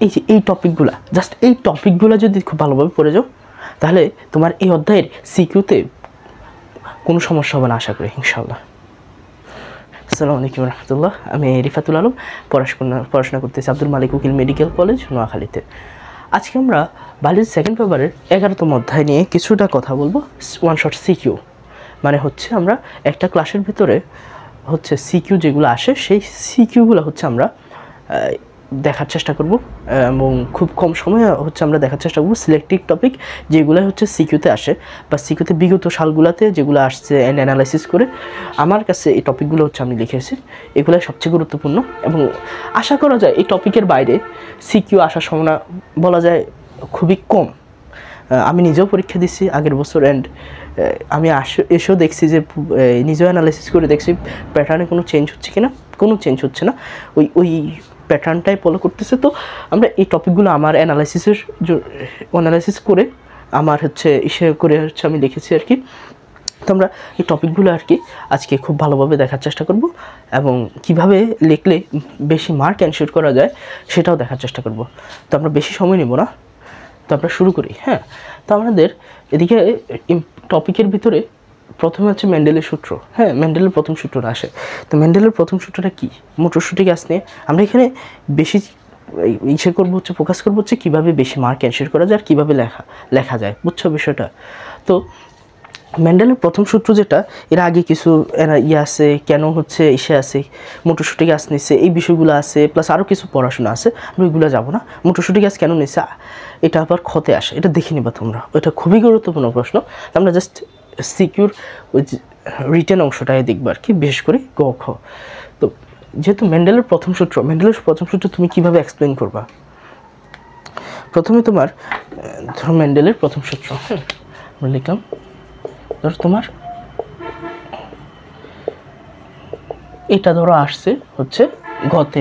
এই যে এই টপিকগুলো, জাস্ট এই টপিকগুলো যদি খুব ভালোভাবে পড়ে যাও, তাহলে তোমার এই অধ্যায়ের সিকিউতে কোনো সমস্যা হবে না আশা করি ইনশাআল্লাহ। আসসালামু আলাইকুম রহমতুল্লাহ। আমি রিফাতুল আলম, পড়াশোনা করতেছি আব্দুল মালিক উকিল মেডিকেল কলেজ, নোয়াখালীতে। আজকে আমরা বায়োলজি সেকেন্ড পেপারের 11তম অধ্যায় নিয়ে কিছুটা কথা বলবো। ওয়ান শর্ট সিকিউ মানে হচ্ছে আমরা একটা ক্লাসের ভিতরে হচ্ছে সিকিউ যেগুলো আসে, সেই সিকিউগুলো হচ্ছে আমরা দেখার চেষ্টা করব, এবং খুব কম সময়ে হচ্ছে আমরা দেখার চেষ্টা করব সিলেক্টিভ টপিক যেগুলো হচ্ছে সিকিউতে আসে, বা সিকিউতে বিগত সালগুলোতে যেগুলো আসছে অ্যান্ড অ্যানালাইসিস করে আমার কাছে এই টপিকগুলো হচ্ছে আমি লিখেছি। এগুলো সবচেয়ে গুরুত্বপূর্ণ, এবং আশা করা যায় এই টপিকের বাইরে সিকিউ আসার সম্ভাবনা বলা যায় খুবই কম। আমি নিজেও পরীক্ষা দিচ্ছি আগের বছর, অ্যান্ড আমি এসেও দেখছি যে নিজেও অ্যানালাইসিস করে দেখছি প্যাটার্নে কোনো চেঞ্জ হচ্ছে কিনা, কোনো চেঞ্জ হচ্ছে না, ওই প্যাটার্নটাই ফলো করতেছে। তো আমরা এই টপিকগুলো আমার অ্যানালাইসিস করে আমার হচ্ছে করে হচ্ছে আমি লিখেছি আর কি। তো আমরা এই টপিকগুলো আর কি আজকে খুব ভালোভাবে দেখার চেষ্টা করব, এবং কিভাবে লিখলে বেশি মার্ক এনশিওর করা যায় সেটাও দেখার চেষ্টা করব। তো আমরা বেশি সময় নেব না, তো আমরা শুরু করি। হ্যাঁ, তো আমাদের এদিকে টপিকের ভিতরে প্রথমে হচ্ছে মেন্ডেলের সূত্র। হ্যাঁ, মেন্ডেলের প্রথম সূত্রটা আসে। তো মেন্ডেলের প্রথম সূত্রটা কী? মটরশুঁটি গাছ নিয়ে আমরা এখানে বেশি ফোকাস করবো হচ্ছে কীভাবে বেশি মার্ক এনশিওর করা যায় আর কীভাবে লেখা যায়, বুঝছো বিষয়টা? তো মেন্ডেলের প্রথম সূত্র যেটা, এর আগে কিছু আছে, কেন হচ্ছে আছে মটরশুঁটি গাছ নিচ্ছে, এই বিষয়গুলো আছে, প্লাস আরও কিছু পড়াশোনা আছে, আমি ওইগুলো যাবো না। মটরশুঁটি গাছ কেন নিচ্ছে এটা আবার ক্ষতে আসে, এটা দেখে নিবা তোমরা, ওইটা খুবই গুরুত্বপূর্ণ প্রশ্ন। আমরা জাস্ট সিকিউর ওই রিটেন অংশটাই দেখবো আর কি, বিশেষ করে গ খ। তো যেহেতু মেন্ডেলের প্রথম সূত্র তুমি কীভাবে এক্সপ্লেন করবা? প্রথমে তোমার ধরো মেন্ডেলের প্রথম সূত্র, হ্যাঁ আমরা লিখলাম, ধরো তোমার এটা ধরো আসছে হচ্ছে ঘতে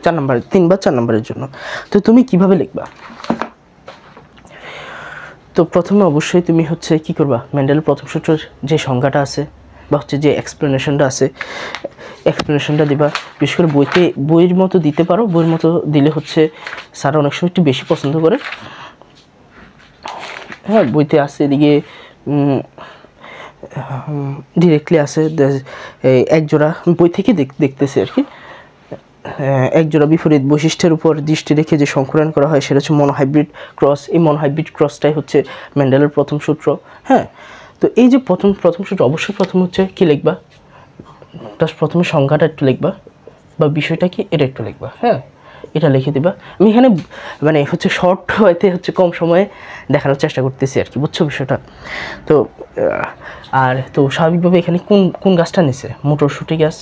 4 নম্বর 3 বা 4 নম্বরের জন্য। তো তুমি কিভাবে লিখবা? তো প্রথমে অবশ্যই তুমি হচ্ছে কি করবা, মেন্ডেলের প্রথম সূত্রের যে সংজ্ঞাটা আছে বা হচ্ছে যে এক্সপ্লেনেশনটা আছে, এক্সপ্লেনেশনটা দিবা। বিশেষ করে বইয়ের মতো দিতে পারো, বইয়ের মতো দিলে হচ্ছে স্যার অনেক সময় একটু বেশি পছন্দ করে। হ্যাঁ, বইতে আছে এদিকে ডিরেক্টলি আছে একজোড়া, বই থেকে দেখতেছি আর কি, একজোড়া বিপরীত বৈশিষ্ট্যের উপর দৃষ্টি রেখে যে সংকলন করা হয় সেটা হচ্ছে মনোহাইব্রিড ক্রস। এই মনোহাইব্রিড ক্রসটাই হচ্ছে মেন্ডেলের প্রথম সূত্র। হ্যাঁ, তো এই যে প্রথম সূত্র, অবশ্যই প্রথম হচ্ছে কী লিখবা, প্রথমে সংখ্যাটা একটু লিখবা, বা বিষয়টা কি এটা একটু লিখবা। হ্যাঁ, এটা লিখে দিবা। আমি এখানে মানে হচ্ছে শর্ট হইতে হচ্ছে কম সময়ে দেখানোর চেষ্টা করতেছি আর কি, বুঝছো বিষয়টা? তো আর তো স্বাভাবিকভাবে এখানে কোন গাছটা নিছে? মটরশুঁটি গাছ।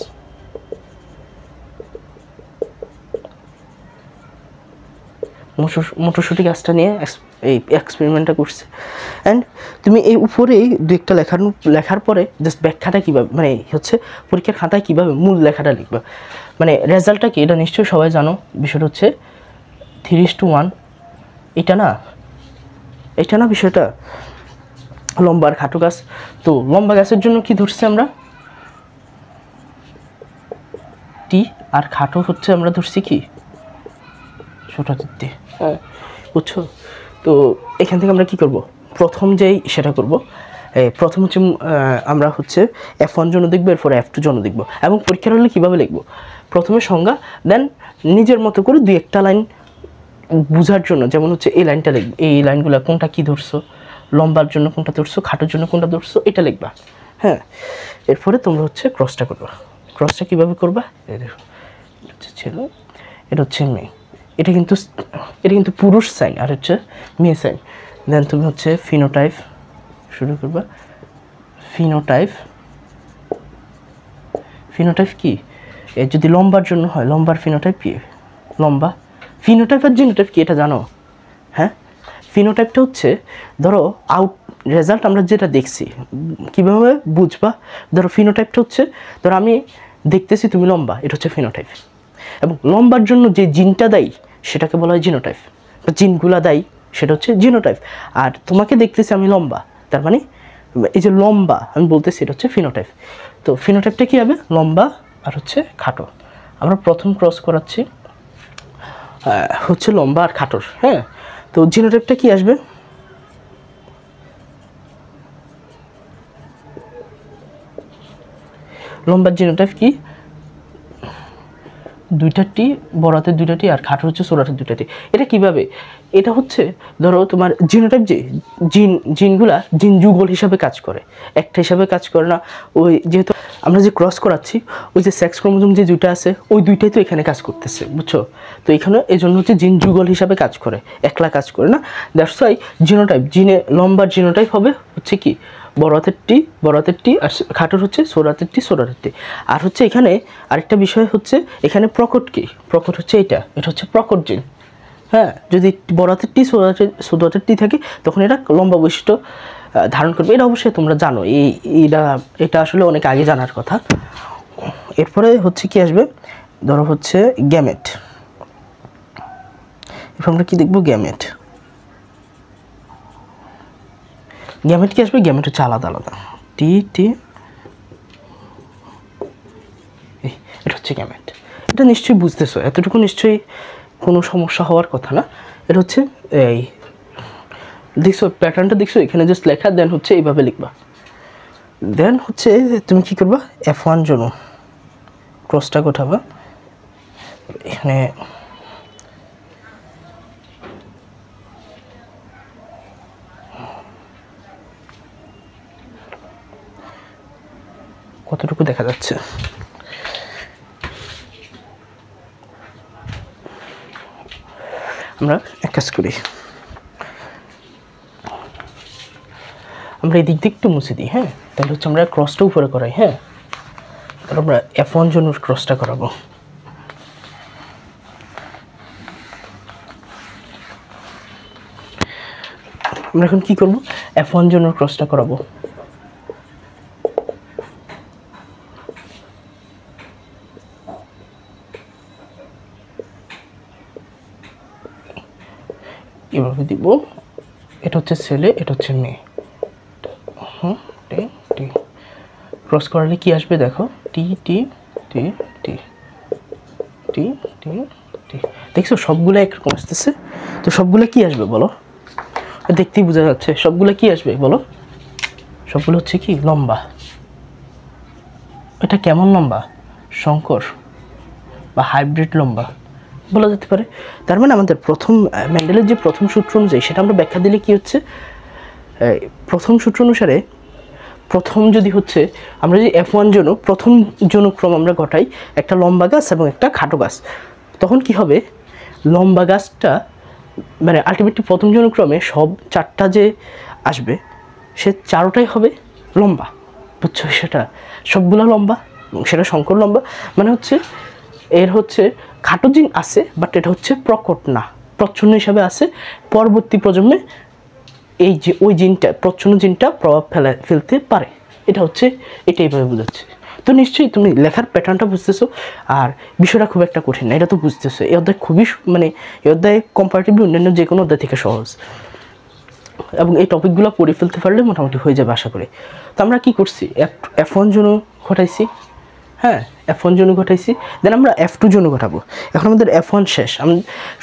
মটরশুঁটি গাছটা নিয়ে এই এক্সপেরিমেন্টটা করছে। অ্যান্ড তুমি এই উপরেই দু একটা লেখার পরে জাস্ট ব্যাখ্যাটা কীভাবে, মানে হচ্ছে পরীক্ষার খাতায় কীভাবে মূল লেখাটা লিখবা, মানে রেজাল্টটা কি এটা নিশ্চয়ই সবাই জানো। বিষয়টা হচ্ছে 3:1। এটা না বিষয়টা, লম্বা আর খাটো গাছ। তো লম্বা গাছের জন্য কি ধরছি আমরা? টি, আর খাটো হচ্ছে আমরা ধরছি কি? ছোটা দিতে। হ্যাঁ, বুঝছো? তো এখান থেকে আমরা কি করব? প্রথম যেই সেটা করব, প্রথম হচ্ছে আমরা হচ্ছে F1 জন্য দেখবো, এরপর F2 জন্য দেখবো, এবং পরীক্ষার হলে কীভাবে লিখবো? প্রথমে সংজ্ঞা, দেন নিজের মতো করে 2-1টা লাইন বোঝার জন্য, যেমন হচ্ছে এই লাইনটা লিখবে, এই লাইনগুলো কোনটা কী ধরছো, লম্বার জন্য কোনটা ধরছো, খাটোর জন্য কোনটা ধরছো, এটা লিখবা। হ্যাঁ, এরপরে তোমরা হচ্ছে ক্রসটা করবা। ক্রসটা কীভাবে করবা? ছিল, এটা হচ্ছে মেয়ে, এটা কিন্তু পুরুষ সাইন, আর হচ্ছে মেয়ে সাইন। দেন তুমি হচ্ছে ফিনোটাইপ শুরু করবা। ফিনোটাইপ কি? যদি লম্বার জন্য হয়, লম্বার ফিনোটাইপ কি? লম্বা। ফিনোটাইপ আর জিনোটাইপ কি এটা জানো? হ্যাঁ, ফিনোটাইপটা হচ্ছে ধরো রেজাল্ট আমরা যেটা দেখছি, কীভাবে বুঝবা? ধরো ফিনোটাইপটা হচ্ছে, ধরো আমি দেখতেছি তুমি লম্বা, এটা হচ্ছে ফিনোটাইপ, এবং লম্বার জন্য যে জিনটা দায়ী সেটাকে বলা হয় জিনোটাইপ, বা জিনগুলা দায়ী সেটা হচ্ছে জিনোটাইপ। আর তোমাকে দেখতেছি আমি লম্বা, তার মানে এই যে লম্বা আমি বলতেছি এটা হচ্ছে ফিনোটাইপ। তো ফিনোটাইপটা কী হবে? লম্বা আর হচ্ছে খাটো। আমরা প্রথম ক্রস করাচ্ছি হচ্ছে লম্বা আর খাটোর। হ্যাঁ, তো জিনোটাইপটা কি আসবে? লম্বার জিনোটাইপ কি? দুইটা টি, বড় হাতের দুইটা টি, আর খাটো হচ্ছে ছোট হাতের দুইটা টি। এটা কিভাবে? এটা হচ্ছে ধরো তোমার জিনোটাইপ, যে জিনগুলা জিন যুগল হিসাবে কাজ করে, একটা হিসাবে কাজ করে না। ওই যেহেতু আমরা যে ক্রস করাচ্ছি, ওই যে সেক্স ক্রোমোজোম যে দুইটা আছে, ওই দুইটাই তো এখানে কাজ করতেছে, বুঝছো? তো এখানে এই জন্য হচ্ছে জিন যুগল হিসাবে কাজ করে, একলা কাজ করে না। দ্যাটস ওয়াই জিনোটাইপ, লম্বার জিনোটাইপ হবে হচ্ছে কি বড় হাতের টি, আর খাটোর হচ্ছে ছোট হাতের টি। আর হচ্ছে এখানে আরেকটা বিষয় হচ্ছে, এখানে প্রকট কি? প্রকট হচ্ছে এটা হচ্ছে প্রকট জিন। হ্যাঁ, যদি বড় হাতের টি ছোট হাতের টি থাকে, তখন এটা লম্বা বৈশিষ্ট্য ধারণ করবে। এটা অবশ্যই তোমরা জানো, এটা আসলে অনেক আগে জানার কথা। এরপরে হচ্ছে কি আসবে? ধরো হচ্ছে গ্যামেট। এরপর আমরা কি দেখবো? গ্যামেট কি আসবে? গ্যামেট হচ্ছে আলাদা আলাদা, টি, এটা হচ্ছে গ্যামেট। এটা নিশ্চয়ই বুঝতেছো, এতটুকু নিশ্চয়ই কোনো সমস্যা হওয়ার কথা না। এটা হচ্ছে এই দেখছো প্যাটার্নটা, দেখছো এখানে জাস্ট লেখা, দেন হচ্ছে এইভাবে লিখবা। দেন হচ্ছে তুমি কি করবা? F1 জন্য ক্রসটা গোটাবা। এখানে কতটুকু দেখা যাচ্ছে? আমরা এক কাজ করি, আমরা এই দিক দিয়ে একটু মুছে দিই। হ্যাঁ, তাহলে হচ্ছে আমরা ক্রসটা উপরে করাই। হ্যাঁ, তাহলে আমরা F1 জন্য ক্রসটা করাবো। আমরা এখন কি করব? F1 জন্য ক্রসটা করাবো। এভাবে দিব। এটা হচ্ছে ছেলে, এটা হচ্ছে মেয়ে। টি ক্রস করালে কি আসবে দেখো? টি টি টি টি টি টি টি। দেখছো সবগুলো একরকম আসতেছে। তো সবগুলো কি আসবে বলো? দেখতেই বোঝা যাচ্ছে সবগুলো কি আসবে বলো? সবগুলো হচ্ছে কি লম্বা। এটা কেমন লম্বা? শঙ্কর বা হাইব্রিড লম্বা বলা যেতে পারে। তার মানে আমাদের মেন্ডেলের যে প্রথম সূত্র অনুযায়ী, সেটা আমরা ব্যাখ্যা দিলে কি হচ্ছে, প্রথম সূত্র অনুসারে প্রথম যদি হচ্ছে আমরা যদি F1 জন্য প্রথম জনুক্রম আমরা ঘটাই, একটা লম্বা গাছ এবং একটা খাটো গাছ, তখন কি হবে? লম্বা গাছটা মানে আলটিমেটলি প্রথম জনুক্রমে সব চারটা যে আসবে, সে চারোটাই হবে লম্বা, বুঝছো? সেটা সবগুলো লম্বা, সেটা শঙ্কর লম্বা। মানে হচ্ছে এর হচ্ছে খাটো জিন আছে, বাট এটা হচ্ছে প্রকট না, প্রচ্ছন্ন হিসাবে আছে। পরবর্তী প্রজন্মে এই যে ওই জিনটা, প্রচ্ছন্ন জিনটা প্রভাব ফেলতে পারে। এটা হচ্ছে, এটা এইভাবে বোঝাচ্ছে। তো নিশ্চয়ই তুমি লেখার প্যাটার্নটা বুঝতেছো, আর বিষয়টা খুব একটা কঠিন না, এটা তো বুঝতেছো। এই অধ্যায় খুবই মানে এই অধ্যায় কম্পারেটিভলি অন্যান্য যে কোনো অধ্যায় থেকে সহজ, এবং এই টপিকগুলো পড়ে ফেলতে পারলে মোটামুটি হয়ে যাবে আশা করি। তো আমরা কি করছি? F1 জন্য ঘটাইছি। হ্যাঁ, F1 জন্য ঘটাইছি, দেন আমরা F2 জন্য ঘটাবো। এখন আমাদের F1 শেষ, আমি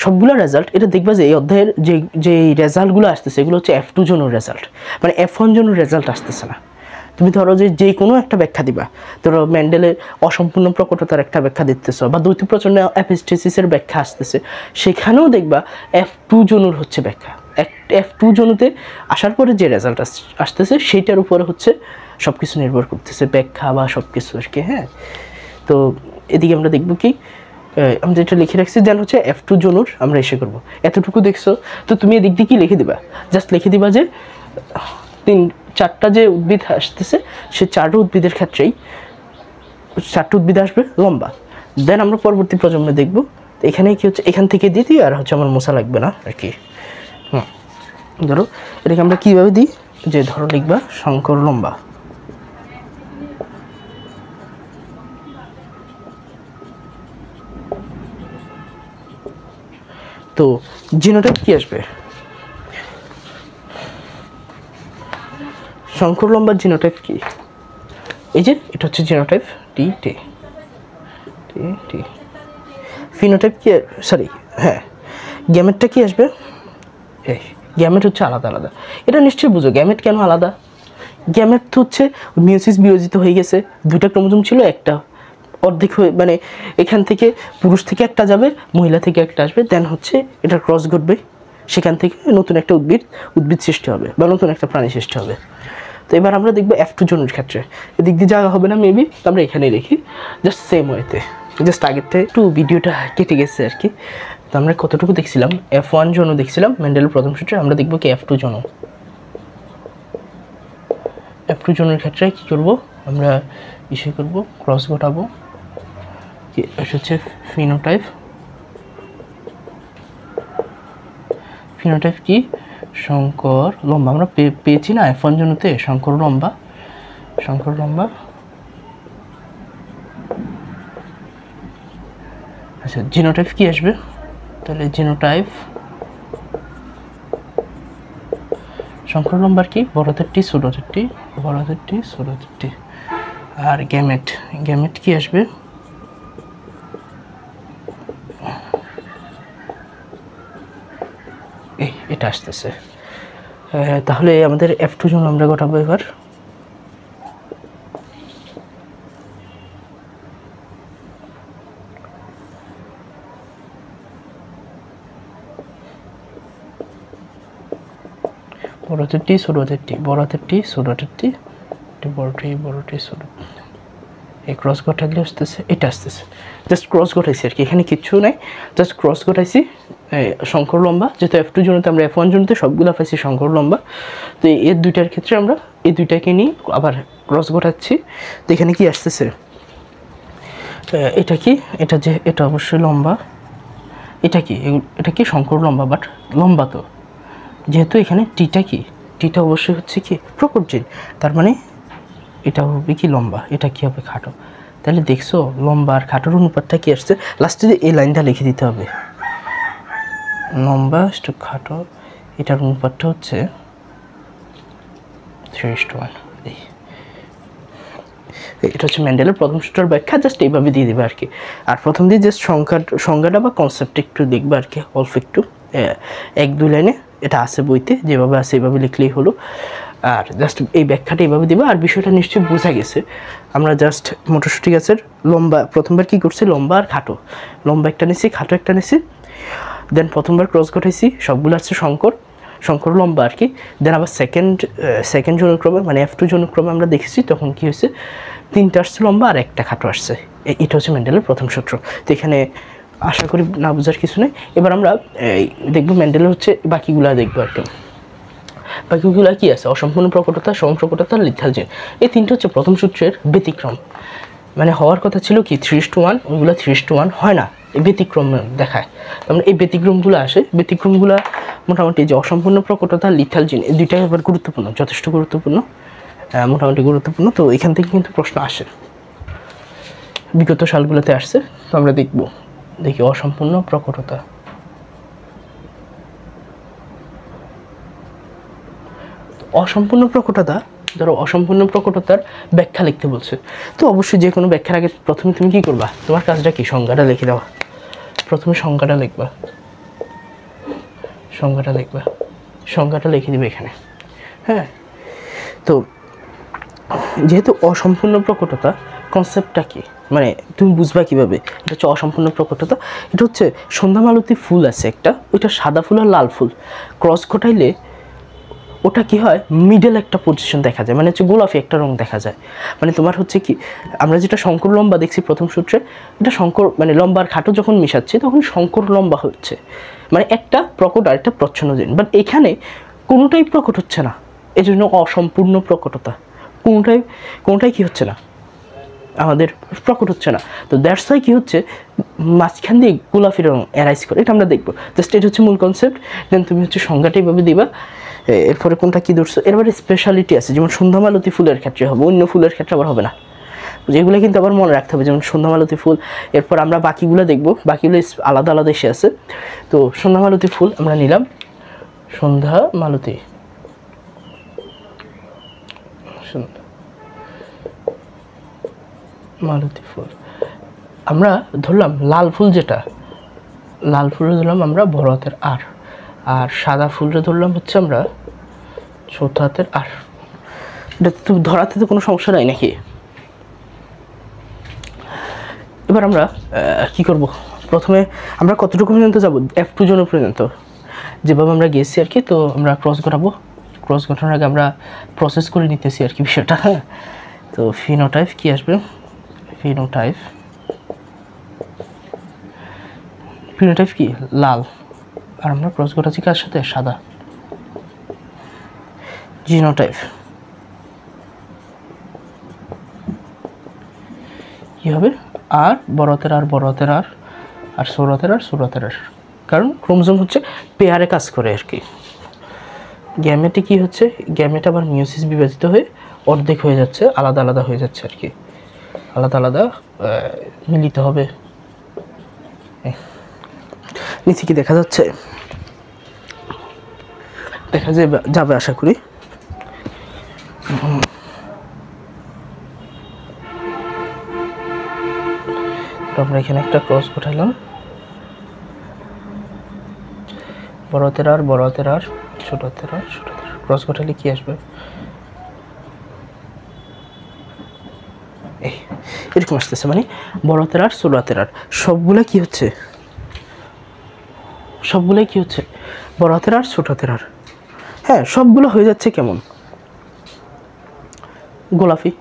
সবগুলো রেজাল্ট এটা দেখবা যে এই অধ্যায়ের যে রেজাল্টগুলো আসতেছে, এগুলো হচ্ছে F2 জন্য রেজাল্ট, মানে F1 জন্য রেজাল্ট আসতেছে না। তুমি ধরো যে কোনো একটা ব্যাখ্যা দিবা, ধরো মেন্ডেলের অসম্পূর্ণ প্রকটতার একটা ব্যাখ্যা দিতেছ, বা দ্বৈত প্রচণ্ড অ্যাপিস্টেসিসের ব্যাখ্যা আসতেছে, সেখানেও দেখবা F2 জনুর হচ্ছে ব্যাখ্যা। F2 জনুতে আসার পরে যে রেজাল্ট আসতেছে, সেইটার উপরে হচ্ছে সব কিছু নির্ভর করতেছে, ব্যাখ্যা বা সব কিছু আর কি। হ্যাঁ, তো এদিকে আমরা দেখবো কি, আমি যেটা লিখে রাখছি, দেন হচ্ছে F2 জনুর আমরা এসে করবো। এতটুকু দেখছো, তো তুমি এদিক দিয়ে কি লিখে দিবা? জাস্ট লিখে দিবা যে চারটা যে উদ্ভিদ আসতেছে, সে চারটা উদ্ভিদের ক্ষেত্রেই চারটা উদ্ভিদ আসবে লম্বা। দেন আমরা পরবর্তী প্রজন্মে দেখবো। এখানে কি হচ্ছে, এখান থেকে দিয়ে দিই, আর হচ্ছে আমার মোছা লাগবে না আর কি। ধরো এটাকে আমরা কীভাবে দিই, যে ধরো লিখবা শঙ্কর লম্বা। তো জিনোটাইপ কি আসবে? শঙ্কর লম্বার জিনোটাইপ কি? এই যে এটা হচ্ছে জিনোটাইপ টি টি টি টি। ফিনোটাইপ কি? সরি, হ্যাঁ গ্যামেটটা কি আসবে? এই গ্যামেট হচ্ছে আলাদা আলাদা। এটা নিশ্চয়ই বুঝো গ্যামেট কেন আলাদা। গ্যামেট তো হচ্ছে মিয়োসিস বিয়োজিত হয়ে গেছে, দুইটা ক্রোমোজোম ছিল, একটা অর্ধেক হয়ে মানে এখান থেকে পুরুষ থেকে একটা যাবে, মহিলা থেকে একটা আসবে, দেন হচ্ছে এটা ক্রস ঘটবে, সেখান থেকে নতুন একটা উদ্ভিদ সৃষ্টি হবে বা নতুন একটা প্রাণী সৃষ্টি হবে। তো এবার আমরা দেখবো F2 জনের ক্ষেত্রে এদিক দিয়ে জায়গা হবে না মেবি, তো আমরা এখানেই দেখি জাস্ট সেম ওয়েতে, জাস্ট আগের থেকে একটু ভিডিওটা কেটে গেছে আর কি। তো আমরা কতটুকু দেখছিলাম, F1 জনও দেখছিলাম মেন্ডেলের প্রথম সূত্রে, আমরা দেখবো কি F2 জনও। F2 জনের ক্ষেত্রে কী করবো আমরা, ইসে করবো ক্রস ঘটাবো, কি হচ্ছে ফিনোটাইপ। ফিনোটাইপ কি? শঙ্কর লম্বা। আমরা পেয়েছি না F1 জনতে শঙ্কর লম্বা, শঙ্কর লম্বা। আচ্ছা জিনোটাইপ কি আসবে তাহলে? জিনোটাইপ শঙ্কর লম্বার কি? বড়দের টি ছোটদের টি, বড়দের টি ছোটদের টি। আর গ্যামেট, গ্যামেট কি আসবে? এই এটা আসতেছে। তাহলে আমাদের F2 জন আমরা ঘটাবো এবার। বড়দের টি ছোটদের টি, বড়দের টি ছোটদের টি, বড়টি ছোট, এই ক্রস ঘটালে আসতেছে, এটা আসতেছে। জাস্ট ক্রস ঘটাইছি আর কি, এখানে কিচ্ছু নাই, জাস্ট ক্রস ঘটাইছি। শঙ্কর লম্বা যেহেতু F2 জনতে, আমরা F1 জনতে সবগুলো পাইছি শঙ্কর লম্বা। তো এর দুইটার ক্ষেত্রে আমরা এই দুইটাকে নিয়ে আবার ক্রস ঘটাচ্ছি। তো এখানে কি আসতেছে? এটা কি? এটা যে এটা অবশ্যই লম্বা। এটা কি? এটা কি শঙ্কর লম্বা, বাট লম্বা তো, যেহেতু এখানে টিটা কি, টিটা অবশ্যই হচ্ছে কি প্রকট জিন, তার মানে এটা হবে কি লম্বা, এটা কি হবে খাটো। তাহলে দেখছো লম্বা আর খাটোর অনুপাতটা কি আসছে? লাস্টে এই লাইনটা লিখে দিতে হবে, লম্বা টু খাটো, এটার অনুপাতটা হচ্ছে 3:1। এটা হচ্ছে মেন্ডেলের প্রথম সূত্রের ব্যাখ্যা, জাস্ট এইভাবে দিয়ে দেবে আর কি। আর প্রথম দিয়ে জাস্ট সংজ্ঞাটা বা কনসেপ্টটা একটু দেখবে আর কি, অল্প একটু 1-2 লাইনে, এটা আছে বইতে, যেভাবে আছে এইভাবে লিখলেই হলো। আর জাস্ট এই ব্যাখ্যাটা এইভাবে দেবে, আর বিষয়টা নিশ্চয়ই বোঝা গেছে। আমরা জাস্ট মটরশুঁটি গাছের লম্বা প্রথমবার কি করছি, লম্বা আর খাটো, লম্বা একটা নিছি, খাটো একটা নিছি, দেন প্রথমবার ক্রস ঘটাইছি, সবগুলো আছে শঙ্কর লম্বা আর কি। দেন আবার সেকেন্ড জনক্রমে মানে F2 জনক্রমে আমরা দেখেছি, তখন কি হয়েছে, 3টা আসছে লম্বা আর একটা খাটো আসছে। এটা হচ্ছে মেন্ডেলের প্রথম সূত্র। তো এখানে আশা করি না বোঝার কিছু নেই। এবার আমরা দেখবো মেন্ডেলের হচ্ছে বাকিগুলা দেখবো আর কি। বাকিগুলা কি আছে? অসম্পূর্ণ প্রকটতা, সমপ্রকটতা, লিথাল জিন। এই তিনটা হচ্ছে প্রথম সূত্রের ব্যতিক্রম। মানে হওয়ার কথা ছিল কি 3:1, ওইগুলো 3:1 হয় না, এই ব্যতিক্রম দেখায়। তার এই ব্যতিক্রমগুলো আসে, ব্যতিক্রমগুলো মোটামুটি যে অসম্পূর্ণ প্রকটতা, লিথাল জিন, এই দুইটাই আবার গুরুত্বপূর্ণ, যথেষ্ট গুরুত্বপূর্ণ, মোটামুটি গুরুত্বপূর্ণ। তো এখান থেকে কিন্তু প্রশ্ন আসে, বিগত সালগুলোতে আসছে। তো আমরা দেখি অসম্পূর্ণ প্রকটতা। অসম্পূর্ণ প্রকটতা, ধরো অসম্পূর্ণ প্রকটতার ব্যাখ্যা লিখতে বলছে, তো অবশ্যই যে কোনো ব্যাখ্যার আগে প্রথমে তুমি কি করবা, তোমার কাজটা কি, সংজ্ঞাটা লিখে দেওয়া। প্রথমে সংজ্ঞাটা লিখে দিবে এখানে। হ্যাঁ, তো যেহেতু অসম্পূর্ণ প্রকটতা, কনসেপ্টটা কি, মানে তুমি বুঝবা কিভাবে এটা হচ্ছে অসম্পূর্ণ প্রকটতা। এটা হচ্ছে সন্ধ্যা মালতী ফুল আছে একটা, ওইটা সাদা ফুল আর লাল ফুল ক্রস ঘটাইলে ওটা কি হয়, মিডল একটা পজিশন দেখা যায়, মানে হচ্ছে গোলাপি একটা রং দেখা যায়। মানে তোমার হচ্ছে কি, আমরা যেটা শঙ্কর লম্বা দেখছি প্রথম সূত্রে, এটা শঙ্কর মানে লম্বা আর খাটো যখন মিশাচ্ছে তখন শঙ্কর লম্বা হচ্ছে, মানে একটা প্রকট আর একটা প্রচ্ছন্ন জিন। বাট এখানে কোনোটাই প্রকট হচ্ছে না, এই জন্য অসম্পূর্ণ প্রকটতা। কোনোটাই কি হচ্ছে না, আমাদের প্রকট হচ্ছে না। তো দ্যাটস ওয়াই কি হচ্ছে, মাঝখান দিয়ে গোলাপি রং অ্যারাইজ করে, এটা আমরা দেখবো। জাস্ট এটা হচ্ছে মূল কনসেপ্ট। দেন তুমি হচ্ছে সংজ্ঞাটা এইভাবে দিবা। এরপরে কোনটা কী ধরছো, এরপরে স্পেশালিটি আছে, যেমন সন্ধ্যামালতী ফুলের ক্ষেত্রে হবে, অন্য ফুলের ক্ষেত্রে আবার হবে না, যেগুলো কিন্তু আবার মনে রাখতে হবে, যেমন সন্ধ্যামালতী ফুল। এরপর আমরা বাকিগুলো দেখবো, বাকিগুলো আলাদা আলাদা এসে আছে। তো সন্ধ্যামালতী ফুল আমরা নিলাম, সন্ধ্যামালতী ফুল। আমরা ধরলাম লাল ফুল যেটা, লাল ফুলটা ধরলাম আমরা বড় হাতের আর, আর সাদা ফুলটা ধরলাম হচ্ছে আমরা ছোট হাতের আর। এটা তো ধরাতে তো কোনো সমস্যা নাই নাকি? এবার আমরা কি করব, প্রথমে আমরা কতটুকু পর্যন্ত যাব, F2 জোন পর্যন্ত যেভাবে আমরা গেছি আর কি। তো আমরা ক্রস ঘটাবো, ক্রস ঘটানোর আগে আমরা প্রসেস করে নিতেছি আর কি বিষয়টা। তো ফিনোটাইপ কি আসবে, ফিনোটাইপ কি লাল, আর আমরা ক্রস ঘটাচ্ছি কার সাথে, সাদা। জিনোটাইপ কি হবে, আর বড় হাতের আর, বড় হাতের আর, আর ছোট হাতের আর, ছোট হাতের আর। কারণ ক্রোমোজোম হচ্ছে পেয়ারে কাজ করে আর কি। গ্যামেটে কি হচ্ছে, গ্যামেট আবার মিওসিস বিভাজিত হয়ে অর্ধেক হয়ে যাচ্ছে, আলাদা আলাদা হয়ে যাচ্ছে আর কি, আলাদা আলাদা মিলিত হবে। নিচে কি দেখা যাচ্ছে, দেখা যাবে আশা করি। আমরা এখানে একটা ক্রস ঘটাইলাম, বড় হাতের আর, বড় হাতের আর, ছোট হাতের আর, ছোট হাতের আর। ক্রস ঘটালে কি আসবে, এই এরকম আসতেছে, মানে বড় হাতের আর, ছোট হাতের আর সবগুলা কি হচ্ছে, সবগুলাই কি হচ্ছে, বড় হাতের আর, ছোট হাতের আর। হ্যাঁ, সবগুলো হয়ে যাচ্ছে কেমন, গোলাপি।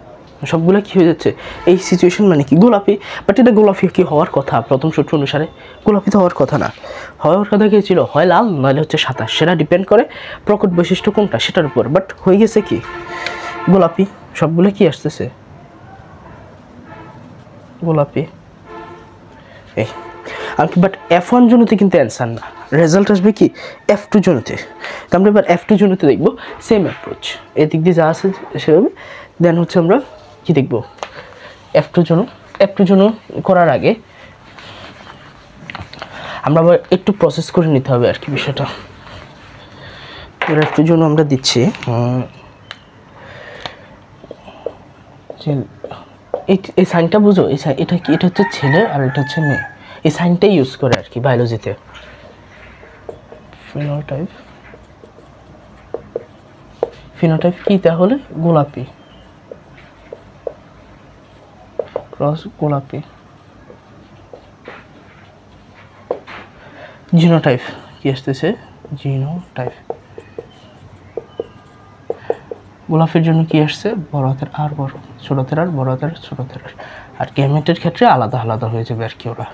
সবগুলা কি হয়ে যাচ্ছে, এই সিচুয়েশন মানে কি গোলাপি। বাট এটা গোলাপি কি হওয়ার কথা, প্রথম সূত্র অনুসারে গোলাপি তো হওয়ার কথা না। হওয়ার কথা কি ছিল, হয় লাল নাহলে হচ্ছে সাদা, সেটা ডিপেন্ড করে প্রকট বৈশিষ্ট্য কোনটা সেটার উপর। বাট হয়ে গেছে কি গোলাপি, সবগুলো কি আসতেছে গোলাপি। এই আর কি, বাট F1 জোনতে কিন্তু অ্যান্সার না, রেজাল্ট আসবে কি F2 জোনতে। তো আমরা এবার F2 জোনতে দেখবো সেম অ্যাপ্রোচ, এদিক দিয়ে যা আছে সেভাবে। দেন হচ্ছে আমরা কি দেখব, F2 জোন করার আগে আমরা আবার একটু প্রসেস করে নিতে হবে আর কি বিষয়টা। F2 জোন আমরা দিচ্ছি, এই সাইনটা বুঝো, এটা কি, এটা হচ্ছে ছেলে আর এটা হচ্ছে মেয়ে, এই সাইনটাই ইউজ করে আর কি বায়োলজিতে। ফিনোটাইপ কি তাহলে, গোলাপি ক্রস গোলাপি। জিনোটাইপ কি আসতেছে, জিনোটাইপ গোলাপের জন্য কি আসছে, বড় হাতের আর, বড় ছোট হাতের আর, বড় হাতের ছোট হাতের আর। আর গ্যামেটের ক্ষেত্রে আলাদা আলাদা হয়ে যাবে আর কি ওরা।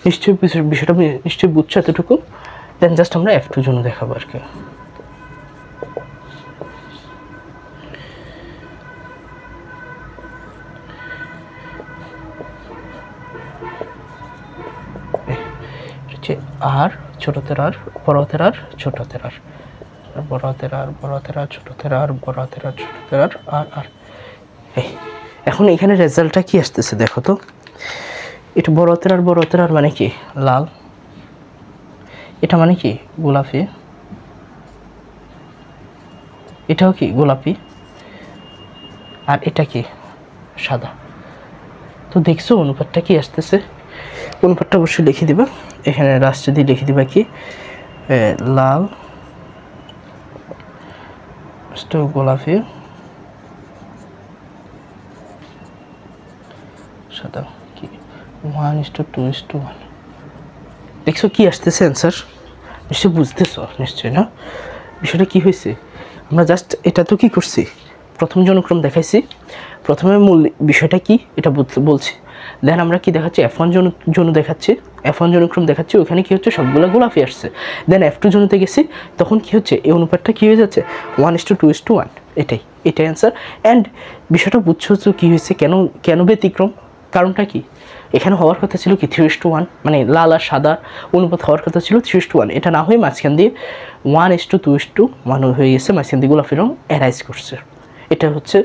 নিশ্চয়ই বিষয়টা নিশ্চয়ই বুঝছো এতটুকু। দেন জাস্ট আমরা F2 জন্য দেখাবো আর কি। আর ছোট হাতের আর, বড় হাতের আর, ছোট হাতের আর, বড় হাতের আর, বড় হাতের আর, ছোট হাতের আর, বড় হাতের আর, ছোট হাতের আর, আর আর। এখন এখানে রেজাল্টটা কি আসতেছে দেখো তো, এটা বড় হাতের আর, বড় হাতের আর মানে কি লাল, এটা মানে কি গোলাপি, এটাও কি গোলাপি, আর এটা কি সাদা। তো দেখছো অনুপাতটা কি আসতেছে, অনুপাতটা অবশ্যই লিখে দিবা এখানে, লাস্টে দিয়ে লিখে দিবা কি লাল গোলাপি সাদা কি 1:2:1। দেখছো কি আসতেছে অ্যান্সার, নিশ্চয়ই বুঝতেছ নিশ্চয়ই না বিষয়টা কি হয়েছে। আমরা জাস্ট এটা তো কি করছি, প্রথম জনক্রম দেখাইছি, প্রথমে মূল বিষয়টা কি এটা বলছি। দেন আমরা কি দেখাচ্ছি, F1 জন্য দেখাচ্ছি, F1 জনক্রম দেখাচ্ছি, ওখানে কি হচ্ছে সবগুলো গোলাপি আসছে। দেন F2 জনতে গেছি, তখন কি হচ্ছে এই অনুপাতটা কি হয়ে যাচ্ছে 1:2:1। এটাই অ্যান্সার। অ্যান্ড বিষয়টা বুঝছো তো কী হয়েছে, কেন ব্যতিক্রম, কারণটা কি, এখানে হওয়ার কথা ছিল কি 3:1, মানে লাল আর সাদা অনুপাত হওয়ার কথা ছিল 3:1, এটা না হয়ে মাঝখান দিয়ে 1:2:1 হয়ে গেছে, মাঝখান দিয়ে গোলাপি রং অ্যারাইজ করছে। এটা হচ্ছে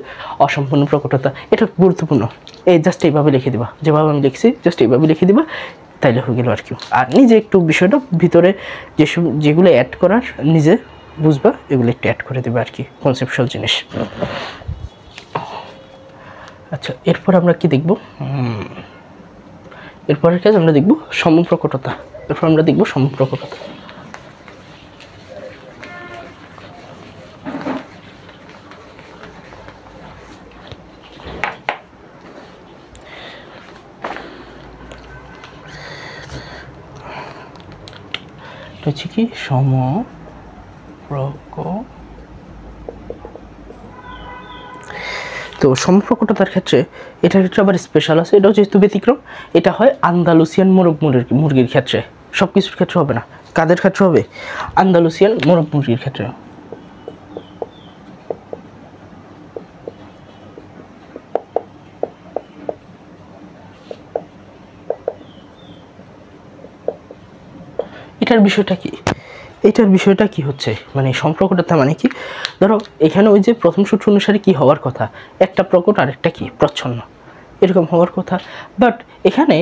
অসম্পূর্ণ প্রকটতা, এটা গুরুত্বপূর্ণ। এই জাস্ট এইভাবে লিখে দিবা, যেভাবে আমি লিখছি জাস্ট এইভাবে লিখে দিবা, তাইলে হয়ে গেল আর কি। আর নিজে একটু বিষয়টা ভিতরে যেগুলো অ্যাড করার নিজে বুঝবা, এগুলো একটু অ্যাড করে দেবে আর কি, কনসেপচুয়াল জিনিস। আচ্ছা, এরপর আমরা কি দেখব? এরপরের কাজ আমরা দেখব সমপ্রকটতা। এরপর আমরা দেখব সমপ্রকটতা। হচ্ছে কি তো সমপ্রকটতার ক্ষেত্রে এটার ক্ষেত্রে আবার স্পেশাল আছে, এটাও যেহেতু ব্যতিক্রম। এটা হয় আন্দালুসিয়ান মোরগ মুরগির ক্ষেত্রে, সব কিছুর ক্ষেত্রে হবে না। কাদের ক্ষেত্রে হবে? আন্দালুসিয়ান মোরগ মুরগির ক্ষেত্রে। এটার বিষয়টা কি হচ্ছে, মানে সম্পর্কটা মানে কি? ধরো এখানে ওই যে প্রথম সূত্র অনুসারে কি হওয়ার কথা, একটা প্রকট আর একটা কি প্রচ্ছন্ন, এরকম হওয়ার কথা। বাট এখানে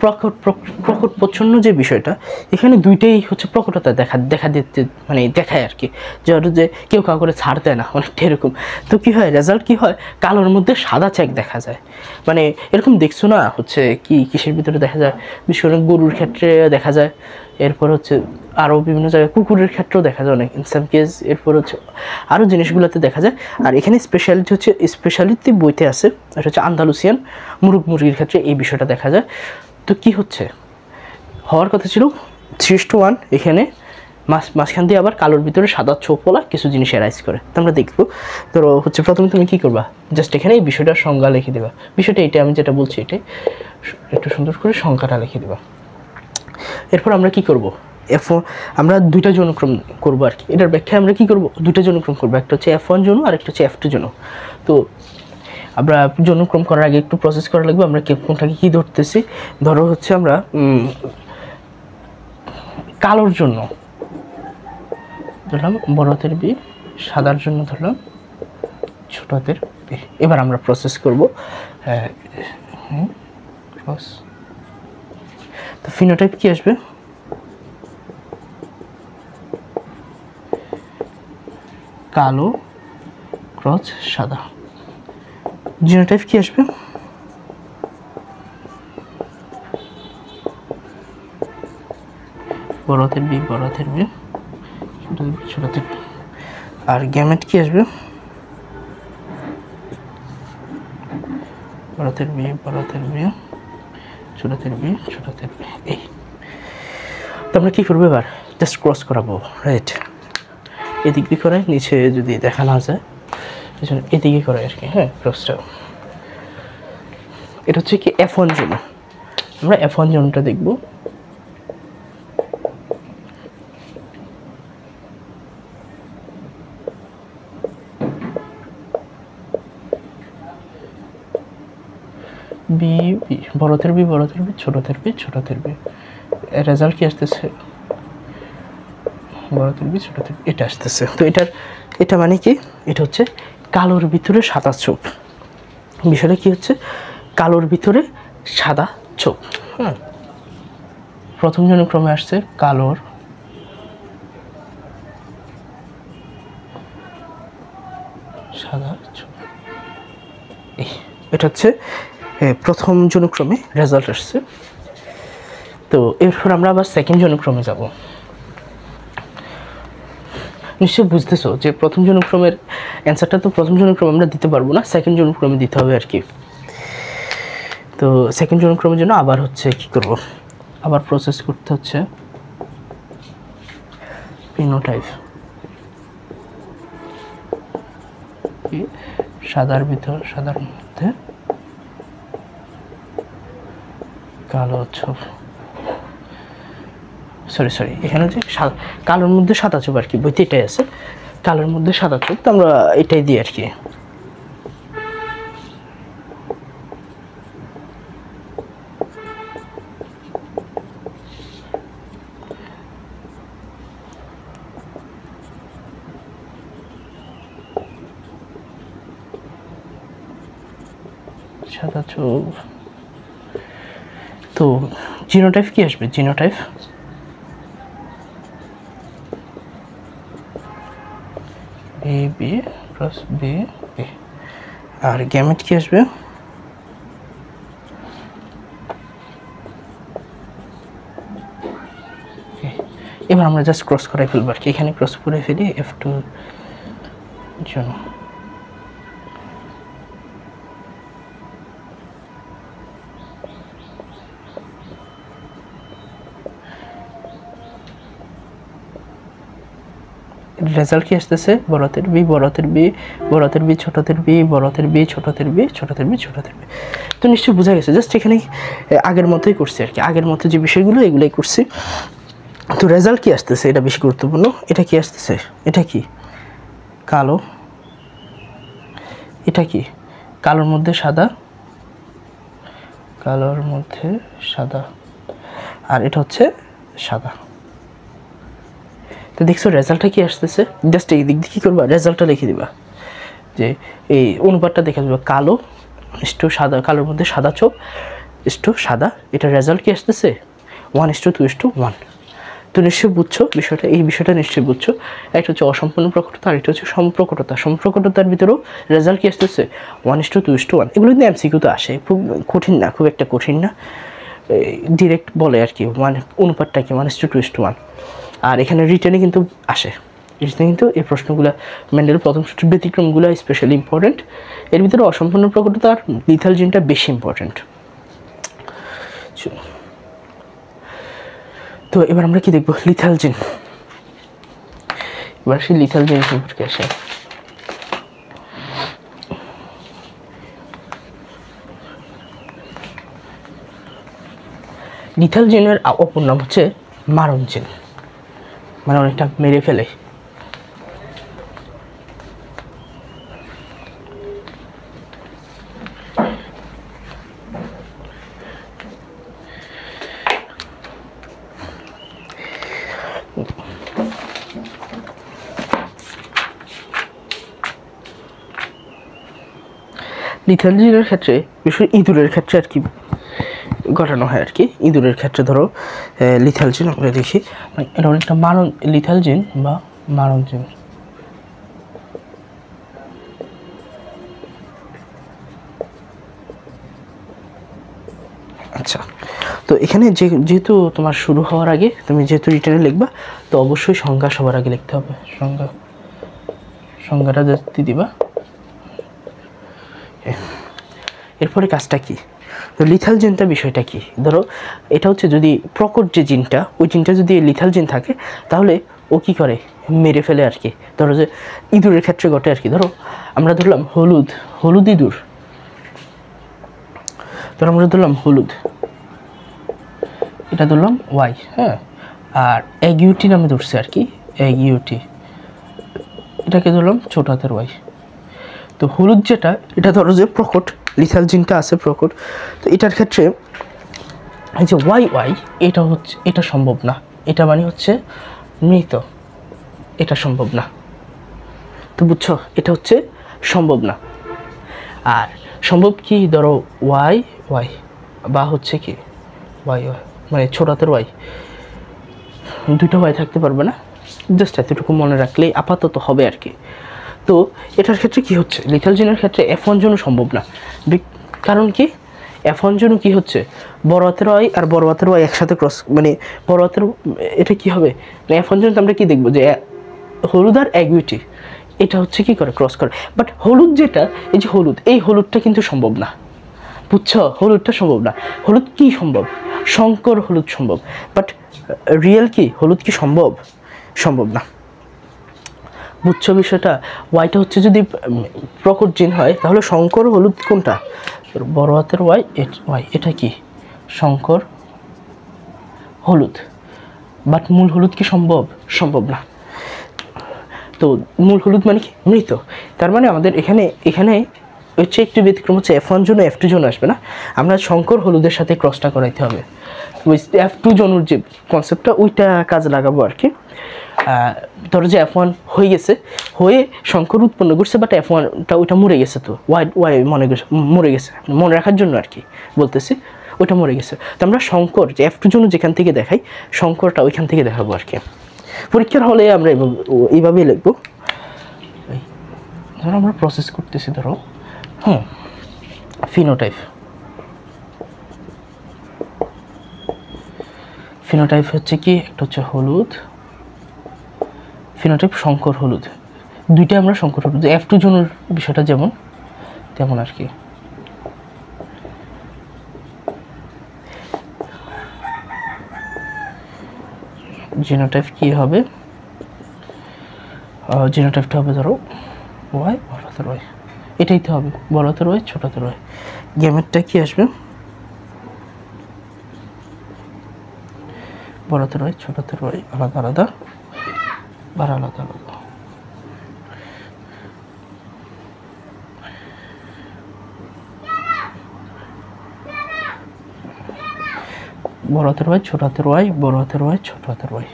প্রকট প্রচ্ছন্ন যে বিষয়টা, এখানে দুইটাই হচ্ছে প্রকটতা দেখা দিতে মানে দেখায় আর কি, যে কেউ কাউ করে ছাড় দেয় না, অনেকটা এরকম। তো কি হয়, রেজাল্ট কি হয়, কালোর মধ্যে সাদা চেক দেখা যায়। মানে এরকম দেখছো না হচ্ছে কি কিসের ভিতরে দেখা যায়, বিশেষ করে গরুর ক্ষেত্রে দেখা যায়, এরপর হচ্ছে আরও বিভিন্ন জায়গায় কুকুরের ক্ষেত্রেও দেখা যায় অনেক ইন সাম কেস, এরপর হচ্ছে আরও জিনিসগুলোতে দেখা যায়। আর এখানে স্পেশালিটি বইতে আছে, এটা হচ্ছে আন্দালুসিয়ান মুরগির ক্ষেত্রে এই বিষয়টা দেখা যায়। তো কি হচ্ছে, হওয়ার কথা ছিল 3:1, এখানে মাঝখান দিয়ে আবার কালোর ভিতরে সাদা ছোপলা কিছু জিনিস এরাইজ করে। তো আমরা দেখবো, ধরো হচ্ছে প্রথমে তুমি কী করবা, জাস্ট এখানে এই বিষয়টার সংজ্ঞা লিখে দেবা। বিষয়টা এটা আমি যেটা বলছি এটাই একটু সুন্দর করে সংখ্যাটা লিখে দেবা। এরপর আমরা কি করব, আমরা দুইটা জনক্রম করবো আর কি। এটার ব্যাখ্যায় আমরা কি করব, দুইটা জনক্রম করবো, একটা হচ্ছে F1 জনু আর একটা হচ্ছে F2 জনু। তো আমরা জনক্রম করার আগে একটু প্রসেস করা লাগবে। আমরা কোনটাকে কী ধরতেছি, ধরো হচ্ছে আমরা কালোর জন্য ধরলাম বড় হাতের বি, সাদার জন্য ধরলাম ছোট হাতের বি। এবার আমরা প্রসেস করব। তো ফিনোটাইপ কি আসবে, কালো ক্রস সাদা। জিনোটাইপ কি আসবে, বড় হাতের বি বড় হাতের বি, ছোট হাতের বি। আর গ্যামেট কি আসবে, বড় হাতের বি বড় হাতের বি, ছোট হাতের বি ছোট হাতের বি। এই তো আমরা কী করবো, এবার জাস্ট ক্রস করাবো, রাইট? এদিক দিয়ে করাই, নিচে যদি দেখা না যায় এদিকে করাই আর কি। হ্যাঁ, ক্রসটা এটা হচ্ছে কি F1 জোন। আমরা F1 জোনটা দেখব। বি বি বড়দের বি বড়দের বি ছোটদের বি ছোটদের বি। রেজাল্ট কি আসতেছে, বড়দের বি ছোটদের বি, এটা আসতেছে। তো এটা মানে কি, এটা হচ্ছে কালোর ভিতরে সাদা চোখ। বিষয়টা কি হচ্ছে, কালোর ভিতরে সাদা চোখ। হ্যাঁ, প্রথম জনক্রমে আসছে কালোর সাদা চোখ। এটা হচ্ছে প্রথম জনক্রমে রেজাল্ট আসছে। তো এরপর আমরা আবার সেকেন্ড জনক্রমে যাব। নিশ্চয়ই বুঝতেছো যে প্রথম জনক্রমের অ্যান্সারটা তো প্রথম জনক্রমে আমরা দিতে পারবো না, সেকেন্ড জনক্রমে দিতে হবে আর কি। তো সেকেন্ড জনক্রমের জন্য আবার হচ্ছে কি করব, আবার প্রসেস করতে হচ্ছে ফিনোটাইপ। সাদার মধ্যে কালো ছোপ, সরি এখানে হচ্ছে কালোর মধ্যে সাদা চোপ আর কি, বইতে এটাই আছে, কালোর মধ্যে সাদা চোপ। তো আমরা এটাই দিই আর কি। সাদা চোপ। তো জিনোটাইপ কি আসবে, genotype B B plus B B. আর গ্যামেট কি আসবে, এবার আমরা জাস্ট ক্রস করে ফেলবো আর কি, এখানে ক্রস করে ফেলি F2 জন্য। রেজাল্ট কি আসতেছে? বড় হাতের বি, বড় হাতের বি, বড় হাতের বি, ছোট হাতের বি, বড় হাতের বি, ছোট হাতের বি, ছোট হাতের বি, ছোট হাতের বি। তো নিশ্চয়ই বোঝা গেছে, জাস্ট এখানে আগের মতোই করছি আর কি, আগের মতো যে বিষয়গুলো এগুলোই করছি। তো রেজাল্ট কি আসতেছে এটা বেশি গুরুত্বপূর্ণ। এটা কি আসতেছে? এটা কি কালো, এটা কি কালোর মধ্যে সাদা, কালোর মধ্যে সাদা, আর এটা হচ্ছে সাদা। তো দেখছো রেজাল্টটা কি আসতেছে? জাস্ট এই দিক দিয়ে কী করবা, রেজাল্টটা লিখে দিবা, যে এই অনুপাতটা দেখে দেবা, কালো ইস্টু সাদা, কালোর মধ্যে সাদা চোখ ইস্টু সাদা। এটা রেজাল্ট কি আসতেছে? 1:2:1। তো নিশ্চয়ই বুঝছো বিষয়টা, এই বিষয়টা নিশ্চয়ই বুঝছো। একটা হচ্ছে অসম্পূর্ণ প্রকটতা, আর একটা হচ্ছে সম্প্রকটতা। সম্প্রকটতার ভিতরেও রেজাল্ট কি আসতেছে? 1:2:1। এগুলো কিন্তু এমসিকিউতে আসে, খুব কঠিন না, খুব একটা কঠিন না, ডিরেক্ট বলে আর কি, অনুপাতটা কি 1:2:1। আর এখানে রিটেনে কিন্তু আসে, রিটেনে কিন্তু এই প্রশ্নগুলো মেন্ডেলের প্রথম সূত্রের ব্যতিক্রমগুলো স্পেশালি ইম্পর্টেন্ট। এর ভিতরে অসম্পূর্ণ প্রকটতা আর লিথাল জিনটা বেশি ইম্পর্টেন্ট। তো এবার আমরা কি দেখবো? লিথাল জিন। এবার সেই লিথাল জিন সম্পর্কে আসে। লিথাল জিনের অপর নাম হচ্ছে মারণ জিন, মানে অনেকটা মেরে ফেলে। লিথাল জিনের ক্ষেত্রে বিশেষ ইঁদুরের ক্ষেত্রে আর কি ঘটানো হয় আর কি। ইঁদুরের ক্ষেত্রে ধরো লিথাল জিন আমরা দেখি, এটা অনেকটা মারণ, লিথাল জিন বা মারণ জিন। আচ্ছা, তো এখানে যেহেতু তোমার শুরু হওয়ার আগে তুমি যেহেতু রিটার্নে লিখবা, তো অবশ্যই সংজ্ঞা সবার আগে লিখতে হবে। সংজ্ঞাটা জাস্তি দিবা। এরপরে কাজটা কি? তো লিথাল জিনটা বিষয়টা কি? ধরো এটা হচ্ছে যদি প্রকট যে জিনটা, ওই জিনটা যদি লিথাল জিন থাকে তাহলে ও কি করে? মেরে ফেলে আর কি। ধরো যে ইঁদুরের ক্ষেত্রে ঘটে আর কি। ধরো আমরা ধরলাম হলুদ ইঁদুর, ধরো আমরা ধরলাম হলুদ, এটা ধরলাম ওয়াই, হ্যাঁ, আর এগিউটি নামে ধরছে আর কি, এগিউটি, এটাকে ধরলাম ছোট হাতের ওয়াই। তো হলুদ যেটা, এটা ধরো যে প্রকট, লিথাল জিনটা আছে প্রকট, তো এটার ক্ষেত্রে এই যে ওয়াই এটা হচ্ছে, এটা সম্ভব না, এটা মানে হচ্ছে মৃত, এটা সম্ভব না। তো বুঝছো, এটা হচ্ছে সম্ভব না। আর সম্ভব কি? ধরো ওয়াই বা হচ্ছে কি ওয়াই মানে ছোট হাতের ওয়াই, দুটো ওয়াই থাকতে পারবে না, জাস্ট এতটুকু মনে রাখলেই আপাতত হবে আর কি। তো এটার ক্ষেত্রে কি হচ্ছে? লিথাল জিনের ক্ষেত্রে F1 জন্য সম্ভব না। কারণ কি? F1 জন্য কি হচ্ছে? বড় হাতের ওয়াই আর বড় হাতের ওয়াই একসাথে ক্রস, মানে বড় হাতের, এটা কি হবে? F1 জন্য আমরা কি দেখবো? যে হলুদ আর এগুইটি, এটা হচ্ছে কি করে? ক্রস করে। বাট হলুদ যেটা, এই যে হলুদ, এই হলুদটা কিন্তু সম্ভব না, বুঝছো? হলুদটা সম্ভব না। হলুদ কি সম্ভব? শঙ্কর হলুদ সম্ভব, বাট রিয়েল কি হলুদ কি সম্ভব? সম্ভব না। বুঝছো বিষয়টা? ওয়াইটা হচ্ছে যদি প্রকট জিন হয় তাহলে শঙ্কর হলুদ কোনটা? বড় হাতের ওয়াই, এটা কি শঙ্কর হলুদ, বাট মূল হলুদ কি সম্ভব? সম্ভব না। তো মূল হলুদ মানে কি? মৃত। তার মানে আমাদের এখানে হচ্ছে একটু ব্যতিক্রম হচ্ছে, F1 জন্য F2 জন্য আসবে না, আমরা শঙ্কর হলুদের সাথে ক্রসটা করাইতে হবে। F2 জনুর যে কনসেপ্টটা ওইটা কাজে লাগাবো আর কি। ধরো যে F1 হয়ে গেছে, হয়ে শঙ্কর উৎপন্ন করছে, বাট F1টা ওইটা মরে গেছে, তো ওয়াই মরে গেছে, মনে রাখার জন্য আর কি বলতেছি, ওইটা মরে গেছে। তো আমরা শঙ্কর যে F2 জন্য যেখান থেকে দেখাই, শঙ্করটা ওইখান থেকে দেখাবো আর কি। পরীক্ষার হলে আমরা এইভাবেই লিখবো। ধরো আমরা প্রসেস করতেছি, ধরো ফিনোটাইপ হচ্ছে কি? একটা হচ্ছে হলুদ, ফিনোটাইপ সংকর হলুদ, দুইটা আমরা সংকর হলুদ। F2 জোনের বিষয়টা যেমন তেমন আর কি। জিনোটাইপ কি হবে? জিনোটাইপটা হবে ধরো ওয়াই, বড় হাতের ওয়াই, এটাই তো হবে, বড় হাতের ওয়াই ছোট হাতের ওয়াই। গ্যামেটটা কি আসবে? বড় হাতের ওয়াই ছোট হাতের ওয়াই, আলাদা আলাদা বা আলাদা আলাদা। বড় হাতের ওয়াই ছোট হাতের ওয়াই, বড় হাতের ওয়াই ছোট হাতের ওয়াই,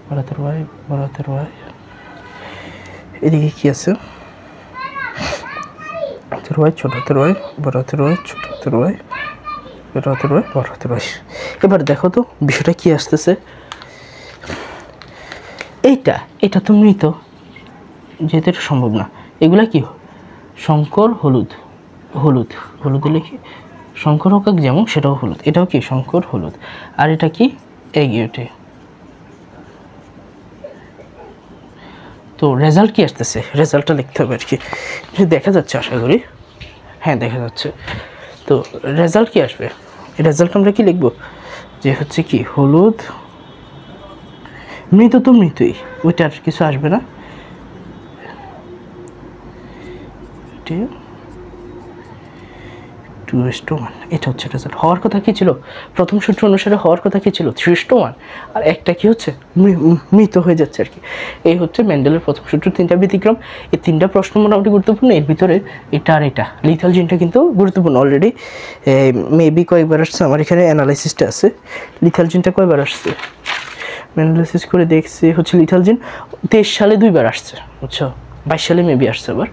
বড় হাতের ওয়াই বড় হাতের ওয়াই। এদিকে কি আছে? হাতের ওয়াই ছোট হাতের ওয়াই, বড় হাতের ওয়াই ছোট হাতের ওয়াই, বড় হাতের ওয়াই বড় হাতের ওয়াই। এবার দেখো তো বিষয়টা কি আসতেছে। এটা তো মৃত, যেহেতু এটা সম্ভব না। এগুলা কি? সংকর হলুদ, হলুদ হলে কি শঙ্কর হোক যেমন সেটাও হলুদ, এটাও কি শঙ্কর হলুদ। আর এটা কি? এগিয়েটে। তো রেজাল্ট কি আসতেছে? রেজাল্টটা লিখতে হবে আর কি। দেখা যাচ্ছে আশা করি, হ্যাঁ দেখা যাচ্ছে। তো রেজাল্ট কি আসবে? রেজাল্ট আমরা কি লিখবো? যে হচ্ছে কি হলুদ, মৃত তো মৃতই, ওইটা আর কিছু আসবে না। 2:1, এটা হচ্ছে রেজাল্ট। হওয়ার কথা কি ছিল? প্রথম সূত্র অনুসারে হওয়ার কথা কি ছিল? 3:1, আর একটা কি হচ্ছে? মৃত হয়ে যাচ্ছে আর কি। এই হচ্ছে মেন্ডেলের প্রথম সূত্র। 3টা ব্যতিক্রম, এই 3টা প্রশ্ন মোটামুটি গুরুত্বপূর্ণ। এর ভিতরে এটা আর এটা লিথাল জিনটা কিন্তু গুরুত্বপূর্ণ। অলরেডি মেবি কয়েকবার আসছে, আমার এখানে অ্যানালাইসিসটা আছে। লিথাল জিনটা কয়বার আসছে অ্যানালাইসিস করে দেখছি, হচ্ছে লিথাল জিন 23 সালে 2বার আসছে, বুঝছো? 22 সালে মেবি আসছে, আবার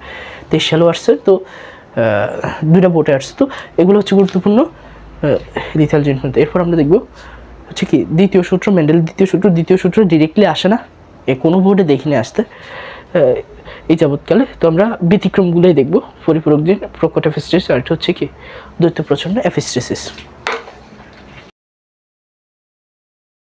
23 সালেও আসছে। তো 2টা বোর্ডে আসছে। তো এগুলো হচ্ছে গুরুত্বপূর্ণ লিথাল জিন। এরপর আমরা দেখব হচ্ছে কি দ্বিতীয় সূত্র, মেন্ডেলের দ্বিতীয় সূত্র ডিরেক্টলি আসে না, কোনো বোর্ডে দেখিনি আসতে এই যাবৎকালে। তো আমরা ব্যতিক্রমগুলোই দেখব। পরিপূরক জিন, প্রকট এফিস্ট্রেসিস, আর এটা হচ্ছে কি দ্বৈত প্রচ্ছন্ন এফিস্ট্রেসিস।